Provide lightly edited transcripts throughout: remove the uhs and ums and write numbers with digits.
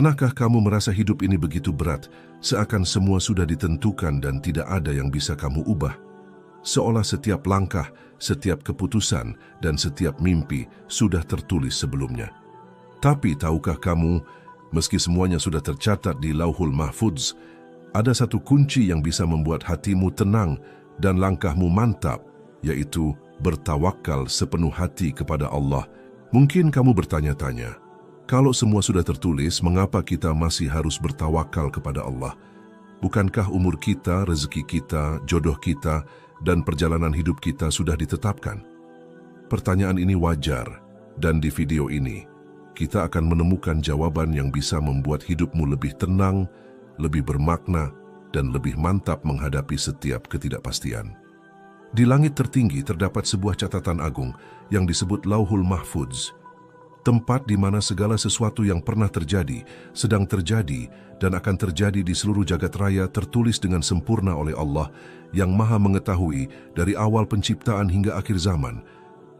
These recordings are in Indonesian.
Pernahkah kamu merasa hidup ini begitu berat, seakan semua sudah ditentukan dan tidak ada yang bisa kamu ubah? Seolah setiap langkah, setiap keputusan, dan setiap mimpi sudah tertulis sebelumnya. Tapi tahukah kamu, meski semuanya sudah tercatat di Lauhul Mahfudz, ada satu kunci yang bisa membuat hatimu tenang dan langkahmu mantap, yaitu bertawakal sepenuh hati kepada Allah. Mungkin kamu bertanya-tanya, kalau semua sudah tertulis, mengapa kita masih harus bertawakal kepada Allah? Bukankah umur kita, rezeki kita, jodoh kita, dan perjalanan hidup kita sudah ditetapkan? Pertanyaan ini wajar, dan di video ini, kita akan menemukan jawaban yang bisa membuat hidupmu lebih tenang, lebih bermakna, dan lebih mantap menghadapi setiap ketidakpastian. Di langit tertinggi terdapat sebuah catatan agung yang disebut Lauhul Mahfudz, tempat di mana segala sesuatu yang pernah terjadi, sedang terjadi, dan akan terjadi di seluruh jagat raya tertulis dengan sempurna oleh Allah yang Maha Mengetahui dari awal penciptaan hingga akhir zaman,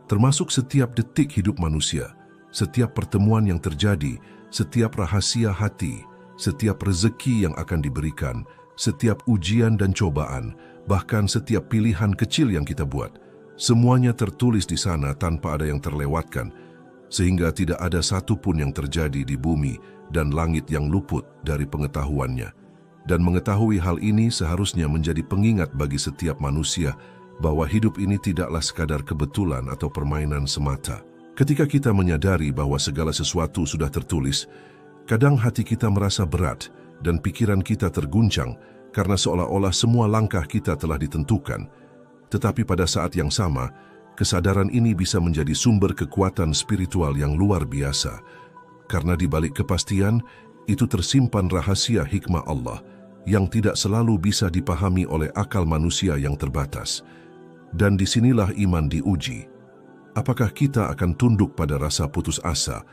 termasuk setiap detik hidup manusia, setiap pertemuan yang terjadi, setiap rahasia hati, setiap rezeki yang akan diberikan, setiap ujian dan cobaan, bahkan setiap pilihan kecil yang kita buat. Semuanya tertulis di sana tanpa ada yang terlewatkan, sehingga tidak ada satupun yang terjadi di bumi dan langit yang luput dari pengetahuannya. Dan mengetahui hal ini seharusnya menjadi pengingat bagi setiap manusia bahwa hidup ini tidaklah sekadar kebetulan atau permainan semata. Ketika kita menyadari bahwa segala sesuatu sudah tertulis, kadang hati kita merasa berat dan pikiran kita terguncang karena seolah-olah semua langkah kita telah ditentukan. Tetapi pada saat yang sama, kesadaran ini bisa menjadi sumber kekuatan spiritual yang luar biasa, karena di balik kepastian itu tersimpan rahasia hikmah Allah yang tidak selalu bisa dipahami oleh akal manusia yang terbatas. Dan disinilah iman diuji. Apakah kita akan tunduk pada rasa putus asa,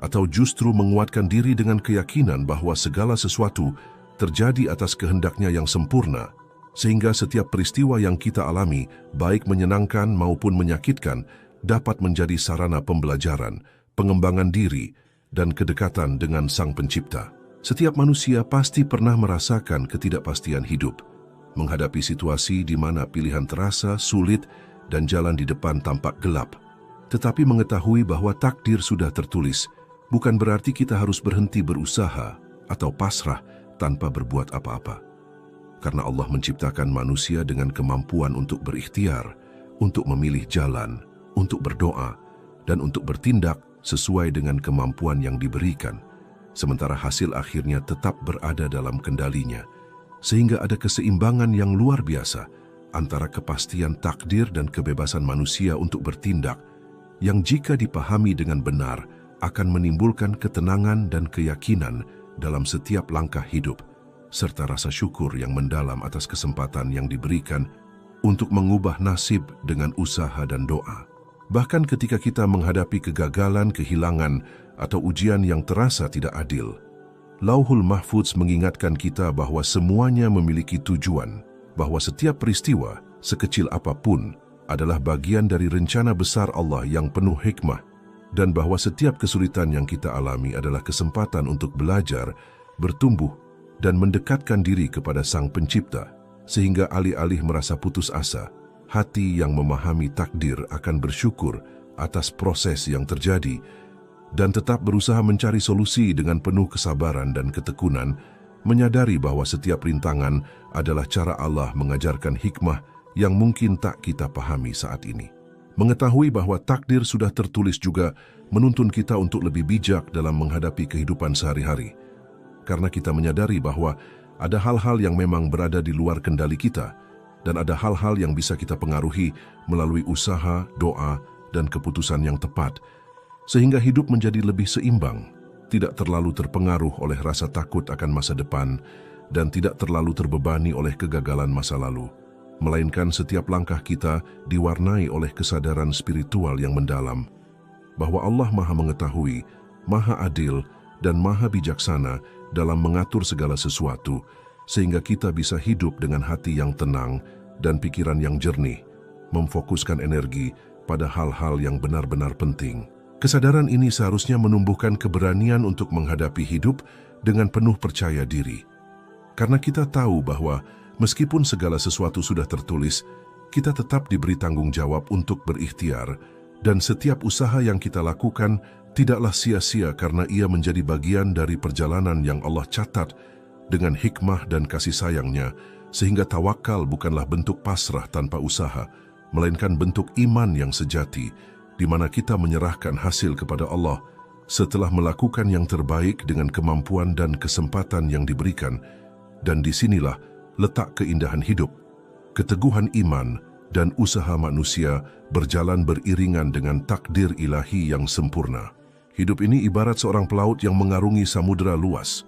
atau justru menguatkan diri dengan keyakinan bahwa segala sesuatu terjadi atas kehendaknya yang sempurna, sehingga setiap peristiwa yang kita alami, baik menyenangkan maupun menyakitkan, dapat menjadi sarana pembelajaran, pengembangan diri, dan kedekatan dengan Sang Pencipta. Setiap manusia pasti pernah merasakan ketidakpastian hidup, menghadapi situasi di mana pilihan terasa sulit dan jalan di depan tampak gelap. Tetapi mengetahui bahwa takdir sudah tertulis, bukan berarti kita harus berhenti berusaha atau pasrah tanpa berbuat apa-apa. Karena Allah menciptakan manusia dengan kemampuan untuk berikhtiar, untuk memilih jalan, untuk berdoa, dan untuk bertindak sesuai dengan kemampuan yang diberikan, sementara hasil akhirnya tetap berada dalam kendalinya, sehingga ada keseimbangan yang luar biasa antara kepastian takdir dan kebebasan manusia untuk bertindak, yang jika dipahami dengan benar akan menimbulkan ketenangan dan keyakinan dalam setiap langkah hidup, serta rasa syukur yang mendalam atas kesempatan yang diberikan untuk mengubah nasib dengan usaha dan doa. Bahkan ketika kita menghadapi kegagalan, kehilangan, atau ujian yang terasa tidak adil, Lauhul Mahfudz mengingatkan kita bahwa semuanya memiliki tujuan, bahwa setiap peristiwa, sekecil apapun, adalah bagian dari rencana besar Allah yang penuh hikmah, dan bahwa setiap kesulitan yang kita alami adalah kesempatan untuk belajar, bertumbuh, dan mendekatkan diri kepada Sang Pencipta, sehingga alih-alih merasa putus asa, hati yang memahami takdir akan bersyukur atas proses yang terjadi, dan tetap berusaha mencari solusi dengan penuh kesabaran dan ketekunan, menyadari bahwa setiap rintangan adalah cara Allah mengajarkan hikmah yang mungkin tak kita pahami saat ini. Mengetahui bahwa takdir sudah tertulis juga menuntun kita untuk lebih bijak dalam menghadapi kehidupan sehari-hari. Karena kita menyadari bahwa ada hal-hal yang memang berada di luar kendali kita, dan ada hal-hal yang bisa kita pengaruhi melalui usaha, doa, dan keputusan yang tepat, sehingga hidup menjadi lebih seimbang, tidak terlalu terpengaruh oleh rasa takut akan masa depan, dan tidak terlalu terbebani oleh kegagalan masa lalu, melainkan setiap langkah kita diwarnai oleh kesadaran spiritual yang mendalam, bahwa Allah Maha Mengetahui, Maha Adil, dan Maha Bijaksana dalam mengatur segala sesuatu, sehingga kita bisa hidup dengan hati yang tenang dan pikiran yang jernih, memfokuskan energi pada hal-hal yang benar-benar penting. Kesadaran ini seharusnya menumbuhkan keberanian untuk menghadapi hidup dengan penuh percaya diri. Karena kita tahu bahwa meskipun segala sesuatu sudah tertulis, kita tetap diberi tanggung jawab untuk berikhtiar, dan setiap usaha yang kita lakukan tidaklah sia-sia karena ia menjadi bagian dari perjalanan yang Allah catat dengan hikmah dan kasih sayangnya, sehingga tawakal bukanlah bentuk pasrah tanpa usaha, melainkan bentuk iman yang sejati, di mana kita menyerahkan hasil kepada Allah setelah melakukan yang terbaik dengan kemampuan dan kesempatan yang diberikan. Dan disinilah letak keindahan hidup. Keteguhan iman dan usaha manusia berjalan beriringan dengan takdir ilahi yang sempurna. Hidup ini ibarat seorang pelaut yang mengarungi samudera luas.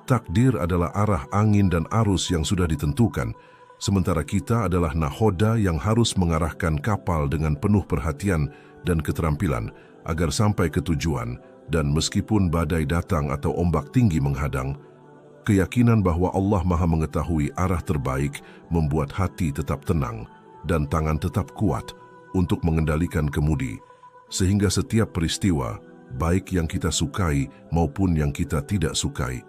Takdir adalah arah angin dan arus yang sudah ditentukan, sementara kita adalah nahoda yang harus mengarahkan kapal dengan penuh perhatian dan keterampilan agar sampai ke tujuan. Dan meskipun badai datang atau ombak tinggi menghadang, keyakinan bahwa Allah Maha mengetahui arah terbaik membuat hati tetap tenang dan tangan tetap kuat untuk mengendalikan kemudi, sehingga setiap peristiwa, baik yang kita sukai maupun yang kita tidak sukai,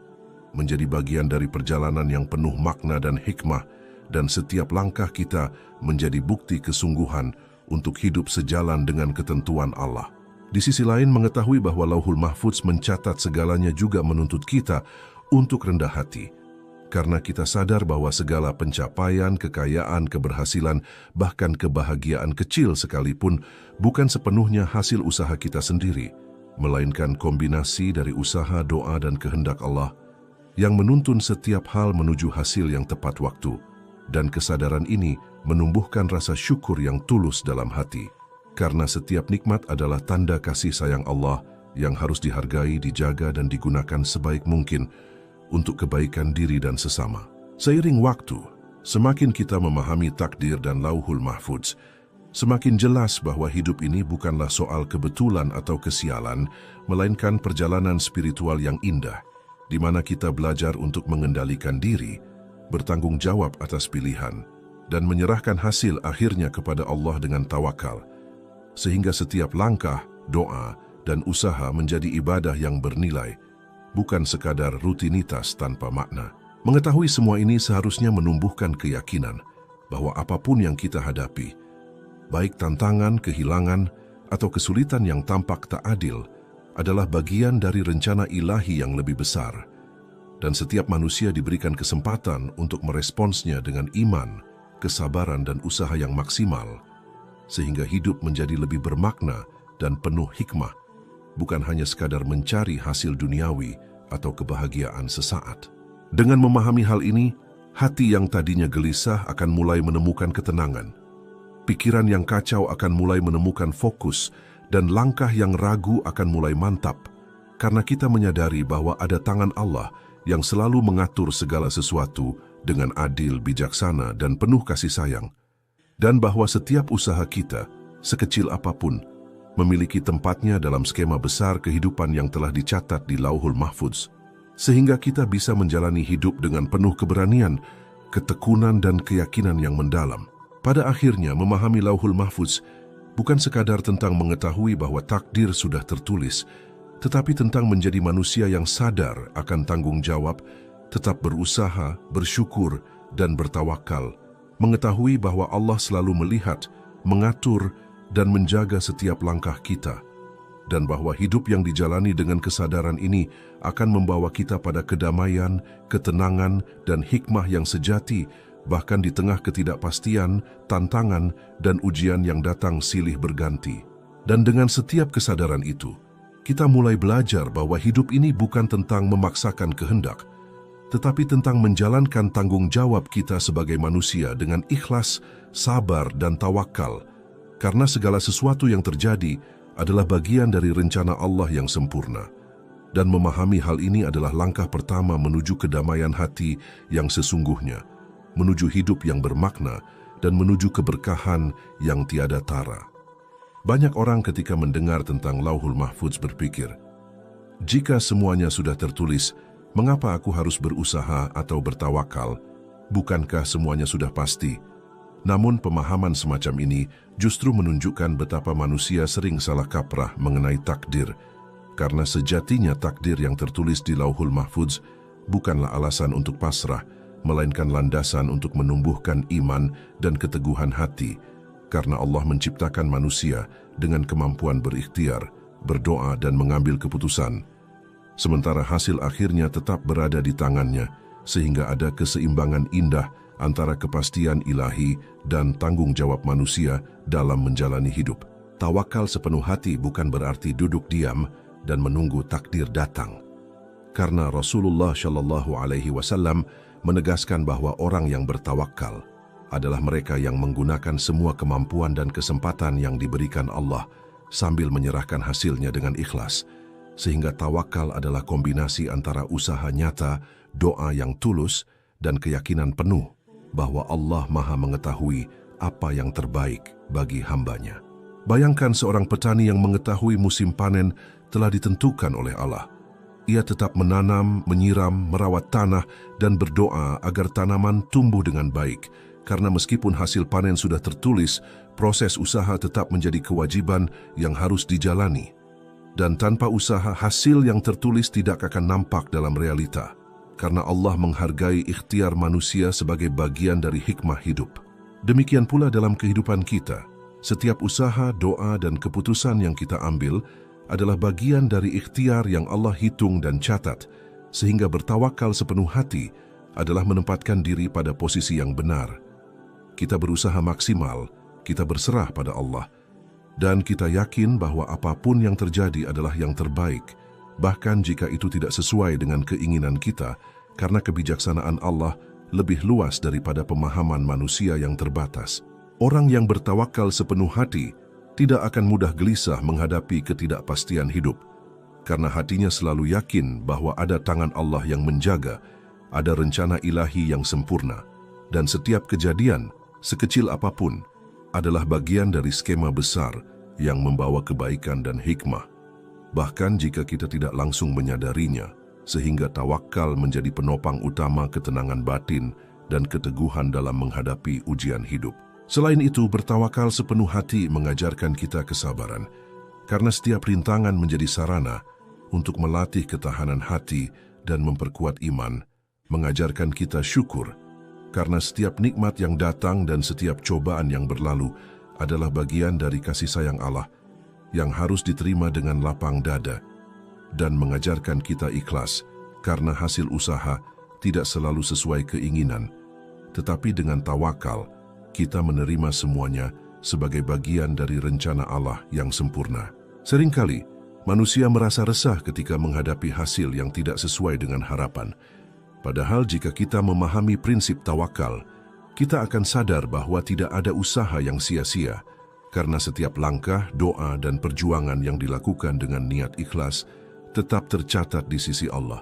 menjadi bagian dari perjalanan yang penuh makna dan hikmah, dan setiap langkah kita menjadi bukti kesungguhan untuk hidup sejalan dengan ketentuan Allah. Di sisi lain, mengetahui bahwa Lauhul Mahfudz mencatat segalanya juga menuntut kita untuk rendah hati, karena kita sadar bahwa segala pencapaian, kekayaan, keberhasilan, bahkan kebahagiaan kecil sekalipun bukan sepenuhnya hasil usaha kita sendiri, melainkan kombinasi dari usaha, doa, dan kehendak Allah yang menuntun setiap hal menuju hasil yang tepat waktu. Dan kesadaran ini menumbuhkan rasa syukur yang tulus dalam hati, karena setiap nikmat adalah tanda kasih sayang Allah yang harus dihargai, dijaga, dan digunakan sebaik mungkin untuk kebaikan diri dan sesama. Seiring waktu, semakin kita memahami takdir dan Lauhul Mahfudz, semakin jelas bahwa hidup ini bukanlah soal kebetulan atau kesialan, melainkan perjalanan spiritual yang indah, di mana kita belajar untuk mengendalikan diri, bertanggung jawab atas pilihan, dan menyerahkan hasil akhirnya kepada Allah dengan tawakal, sehingga setiap langkah, doa, dan usaha menjadi ibadah yang bernilai, bukan sekadar rutinitas tanpa makna. Mengetahui semua ini seharusnya menumbuhkan keyakinan bahwa apapun yang kita hadapi, baik tantangan, kehilangan, atau kesulitan yang tampak tak adil, adalah bagian dari rencana ilahi yang lebih besar. Dan setiap manusia diberikan kesempatan untuk meresponsnya dengan iman, kesabaran, dan usaha yang maksimal, sehingga hidup menjadi lebih bermakna dan penuh hikmah, bukan hanya sekadar mencari hasil duniawi atau kebahagiaan sesaat. Dengan memahami hal ini, hati yang tadinya gelisah akan mulai menemukan ketenangan. Pikiran yang kacau akan mulai menemukan fokus, dan langkah yang ragu akan mulai mantap, karena kita menyadari bahwa ada tangan Allah yang selalu mengatur segala sesuatu dengan adil, bijaksana, dan penuh kasih sayang. Dan bahwa setiap usaha kita, sekecil apapun, memiliki tempatnya dalam skema besar kehidupan yang telah dicatat di Lauhul Mahfudz, sehingga kita bisa menjalani hidup dengan penuh keberanian, ketekunan, dan keyakinan yang mendalam. Pada akhirnya, memahami Lauhul Mahfudz bukan sekadar tentang mengetahui bahwa takdir sudah tertulis, tetapi tentang menjadi manusia yang sadar akan tanggung jawab, tetap berusaha, bersyukur, dan bertawakal, mengetahui bahwa Allah selalu melihat, mengatur, dan menjaga setiap langkah kita, dan bahwa hidup yang dijalani dengan kesadaran ini akan membawa kita pada kedamaian, ketenangan, dan hikmah yang sejati, bahkan di tengah ketidakpastian, tantangan, dan ujian yang datang silih berganti. Dan dengan setiap kesadaran itu, kita mulai belajar bahwa hidup ini bukan tentang memaksakan kehendak, tetapi tentang menjalankan tanggung jawab kita sebagai manusia dengan ikhlas, sabar, dan tawakal, karena segala sesuatu yang terjadi adalah bagian dari rencana Allah yang sempurna. Dan memahami hal ini adalah langkah pertama menuju kedamaian hati yang sesungguhnya, menuju hidup yang bermakna, dan menuju keberkahan yang tiada tara. Banyak orang ketika mendengar tentang Lauhul Mahfudz berpikir, jika semuanya sudah tertulis, mengapa aku harus berusaha atau bertawakal? Bukankah semuanya sudah pasti? Namun pemahaman semacam ini justru menunjukkan betapa manusia sering salah kaprah mengenai takdir, karena sejatinya takdir yang tertulis di Lauhul Mahfuz bukanlah alasan untuk pasrah, melainkan landasan untuk menumbuhkan iman dan keteguhan hati, karena Allah menciptakan manusia dengan kemampuan berikhtiar, berdoa dan mengambil keputusan, sementara hasil akhirnya tetap berada di tangannya, sehingga ada keseimbangan indah antara kepastian ilahi dan tanggung jawab manusia dalam menjalani hidup. Tawakal sepenuh hati bukan berarti duduk diam dan menunggu takdir datang. Karena Rasulullah Shallallahu Alaihi Wasallam menegaskan bahwa orang yang bertawakal adalah mereka yang menggunakan semua kemampuan dan kesempatan yang diberikan Allah sambil menyerahkan hasilnya dengan ikhlas, sehingga tawakal adalah kombinasi antara usaha nyata, doa yang tulus, dan keyakinan penuh bahwa Allah Maha mengetahui apa yang terbaik bagi hambanya. Bayangkan seorang petani yang mengetahui musim panen telah ditentukan oleh Allah. Ia tetap menanam, menyiram, merawat tanah, dan berdoa agar tanaman tumbuh dengan baik. Karena meskipun hasil panen sudah tertulis, proses usaha tetap menjadi kewajiban yang harus dijalani. Dan tanpa usaha, hasil yang tertulis tidak akan nampak dalam realita. Karena Allah menghargai ikhtiar manusia sebagai bagian dari hikmah hidup. Demikian pula dalam kehidupan kita. Setiap usaha, doa, dan keputusan yang kita ambil adalah bagian dari ikhtiar yang Allah hitung dan catat, sehingga bertawakal sepenuh hati adalah menempatkan diri pada posisi yang benar. Kita berusaha maksimal, kita berserah pada Allah, dan kita yakin bahwa apapun yang terjadi adalah yang terbaik, bahkan jika itu tidak sesuai dengan keinginan kita, karena kebijaksanaan Allah lebih luas daripada pemahaman manusia yang terbatas. Orang yang bertawakal sepenuh hati tidak akan mudah gelisah menghadapi ketidakpastian hidup, karena hatinya selalu yakin bahwa ada tangan Allah yang menjaga, ada rencana ilahi yang sempurna, dan setiap kejadian, sekecil apapun, adalah bagian dari skema besar yang membawa kebaikan dan hikmah. Bahkan jika kita tidak langsung menyadarinya, sehingga tawakal menjadi penopang utama ketenangan batin dan keteguhan dalam menghadapi ujian hidup. Selain itu, bertawakal sepenuh hati mengajarkan kita kesabaran, karena setiap rintangan menjadi sarana untuk melatih ketahanan hati dan memperkuat iman, mengajarkan kita syukur, karena setiap nikmat yang datang dan setiap cobaan yang berlalu adalah bagian dari kasih sayang Allah yang harus diterima dengan lapang dada, dan mengajarkan kita ikhlas, karena hasil usaha tidak selalu sesuai keinginan, tetapi dengan tawakal, kita menerima semuanya sebagai bagian dari rencana Allah yang sempurna. Seringkali, manusia merasa resah ketika menghadapi hasil yang tidak sesuai dengan harapan. Padahal jika kita memahami prinsip tawakal, kita akan sadar bahwa tidak ada usaha yang sia-sia, karena setiap langkah, doa, dan perjuangan yang dilakukan dengan niat ikhlas tetap tercatat di sisi Allah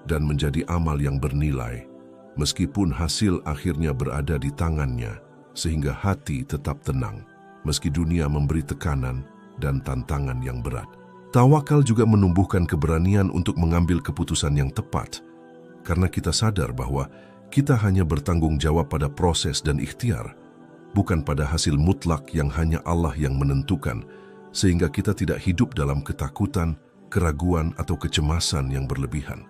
dan menjadi amal yang bernilai, meskipun hasil akhirnya berada di tangannya, sehingga hati tetap tenang, meski dunia memberi tekanan dan tantangan yang berat. Tawakal juga menumbuhkan keberanian untuk mengambil keputusan yang tepat, karena kita sadar bahwa kita hanya bertanggung jawab pada proses dan ikhtiar, bukan pada hasil mutlak yang hanya Allah yang menentukan, sehingga kita tidak hidup dalam ketakutan, keraguan, atau kecemasan yang berlebihan,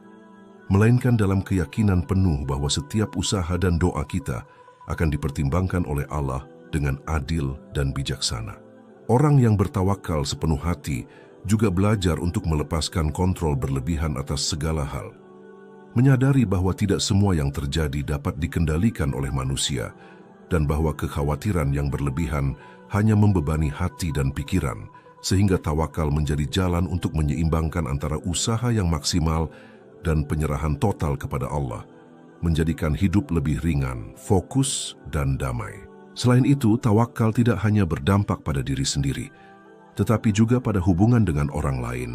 melainkan dalam keyakinan penuh bahwa setiap usaha dan doa kita akan dipertimbangkan oleh Allah dengan adil dan bijaksana. Orang yang bertawakal sepenuh hati juga belajar untuk melepaskan kontrol berlebihan atas segala hal, menyadari bahwa tidak semua yang terjadi dapat dikendalikan oleh manusia, dan bahwa kekhawatiran yang berlebihan hanya membebani hati dan pikiran, sehingga tawakal menjadi jalan untuk menyeimbangkan antara usaha yang maksimal dan penyerahan total kepada Allah, menjadikan hidup lebih ringan, fokus, dan damai. Selain itu, tawakal tidak hanya berdampak pada diri sendiri, tetapi juga pada hubungan dengan orang lain.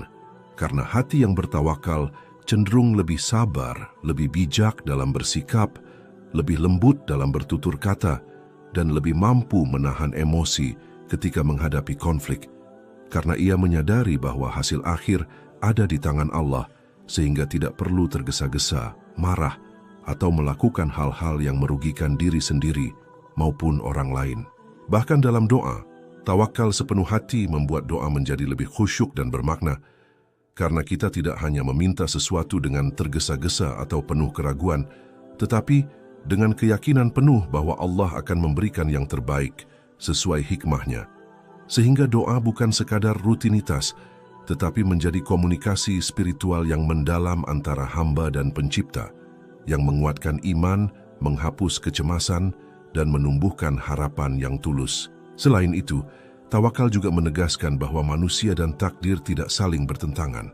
Karena hati yang bertawakal cenderung lebih sabar, lebih bijak dalam bersikap, lebih lembut dalam bertutur kata, dan lebih mampu menahan emosi ketika menghadapi konflik, karena ia menyadari bahwa hasil akhir ada di tangan Allah, sehingga tidak perlu tergesa-gesa, marah, atau melakukan hal-hal yang merugikan diri sendiri maupun orang lain. Bahkan dalam doa, tawakal sepenuh hati membuat doa menjadi lebih khusyuk dan bermakna, karena kita tidak hanya meminta sesuatu dengan tergesa-gesa atau penuh keraguan, tetapi dengan keyakinan penuh bahwa Allah akan memberikan yang terbaik sesuai hikmahnya. Sehingga doa bukan sekadar rutinitas, tetapi menjadi komunikasi spiritual yang mendalam antara hamba dan pencipta, yang menguatkan iman, menghapus kecemasan, dan menumbuhkan harapan yang tulus. Selain itu, tawakal juga menegaskan bahwa manusia dan takdir tidak saling bertentangan.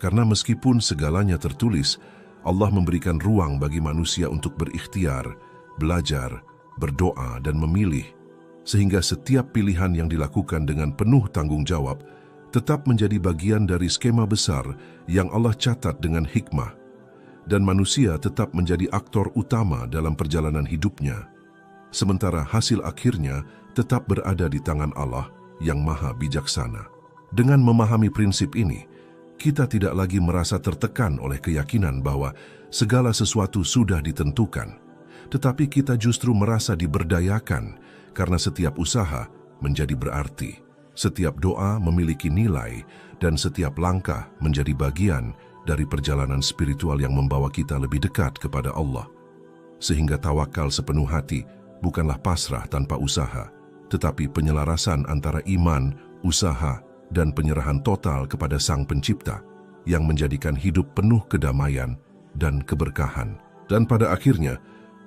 Karena meskipun segalanya tertulis, Allah memberikan ruang bagi manusia untuk berikhtiar, belajar, berdoa, dan memilih, sehingga setiap pilihan yang dilakukan dengan penuh tanggung jawab tetap menjadi bagian dari skema besar yang Allah catat dengan hikmah, dan manusia tetap menjadi aktor utama dalam perjalanan hidupnya, sementara hasil akhirnya tetap berada di tangan Allah yang Maha Bijaksana. Dengan memahami prinsip ini, kita tidak lagi merasa tertekan oleh keyakinan bahwa segala sesuatu sudah ditentukan, tetapi kita justru merasa diberdayakan karena setiap usaha menjadi berarti, setiap doa memiliki nilai, dan setiap langkah menjadi bagian dari perjalanan spiritual yang membawa kita lebih dekat kepada Allah. Sehingga tawakal sepenuh hati bukanlah pasrah tanpa usaha, tetapi penyelarasan antara iman, usaha, dan penyerahan total kepada Sang Pencipta yang menjadikan hidup penuh kedamaian dan keberkahan. Dan pada akhirnya,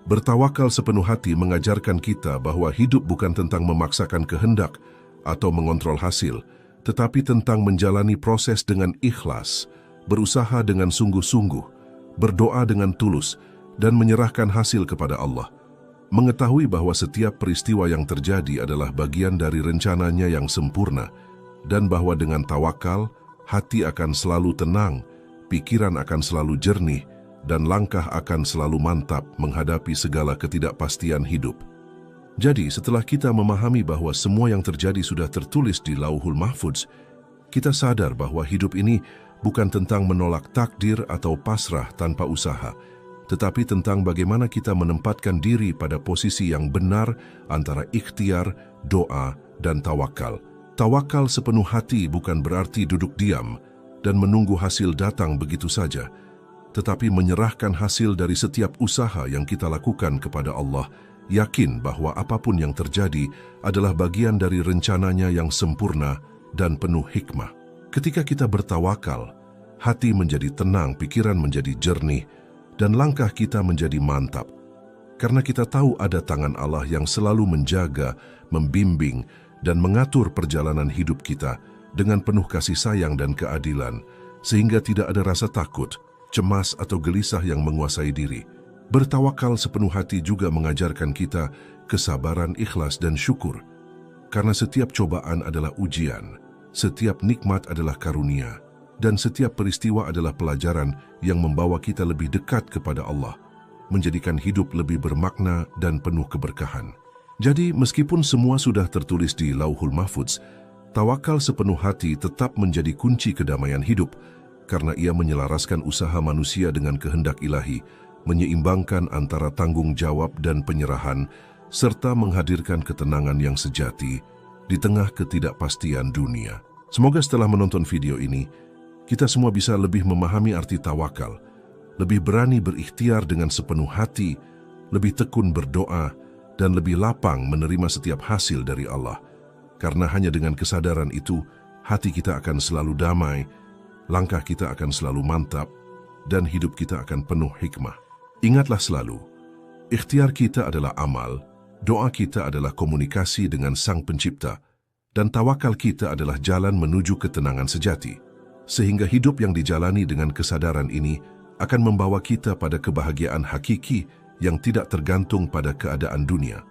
bertawakal sepenuh hati mengajarkan kita bahwa hidup bukan tentang memaksakan kehendak atau mengontrol hasil, tetapi tentang menjalani proses dengan ikhlas, berusaha dengan sungguh-sungguh, berdoa dengan tulus, dan menyerahkan hasil kepada Allah. Mengetahui bahwa setiap peristiwa yang terjadi adalah bagian dari rencananya yang sempurna, dan bahwa dengan tawakal, hati akan selalu tenang, pikiran akan selalu jernih, dan langkah akan selalu mantap menghadapi segala ketidakpastian hidup. Jadi, setelah kita memahami bahwa semua yang terjadi sudah tertulis di Lauhul Mahfudz, kita sadar bahwa hidup ini bukan tentang menolak takdir atau pasrah tanpa usaha, tetapi tentang bagaimana kita menempatkan diri pada posisi yang benar antara ikhtiar, doa, dan tawakal. Tawakal sepenuh hati bukan berarti duduk diam dan menunggu hasil datang begitu saja, tetapi menyerahkan hasil dari setiap usaha yang kita lakukan kepada Allah, yakin bahwa apapun yang terjadi adalah bagian dari rencananya yang sempurna dan penuh hikmah. Ketika kita bertawakal, hati menjadi tenang, pikiran menjadi jernih, dan langkah kita menjadi mantap. Karena kita tahu ada tangan Allah yang selalu menjaga, membimbing, dan mengatur perjalanan hidup kita dengan penuh kasih sayang dan keadilan, sehingga tidak ada rasa takut, cemas, atau gelisah yang menguasai diri. Bertawakal sepenuh hati juga mengajarkan kita kesabaran, ikhlas, dan syukur. Karena setiap cobaan adalah ujian, setiap nikmat adalah karunia, dan setiap peristiwa adalah pelajaran yang membawa kita lebih dekat kepada Allah, menjadikan hidup lebih bermakna dan penuh keberkahan. Jadi, meskipun semua sudah tertulis di Lauhul Mahfudz, tawakal sepenuh hati tetap menjadi kunci kedamaian hidup, karena ia menyelaraskan usaha manusia dengan kehendak ilahi, menyeimbangkan antara tanggung jawab dan penyerahan, serta menghadirkan ketenangan yang sejati di tengah ketidakpastian dunia. Semoga setelah menonton video ini, kita semua bisa lebih memahami arti tawakal, lebih berani berikhtiar dengan sepenuh hati, lebih tekun berdoa, dan lebih lapang menerima setiap hasil dari Allah. Karena hanya dengan kesadaran itu, hati kita akan selalu damai, langkah kita akan selalu mantap, dan hidup kita akan penuh hikmah. Ingatlah selalu, ikhtiar kita adalah amal, doa kita adalah komunikasi dengan Sang Pencipta, dan tawakal kita adalah jalan menuju ketenangan sejati. Sehingga hidup yang dijalani dengan kesadaran ini akan membawa kita pada kebahagiaan hakiki yang tidak tergantung pada keadaan dunia.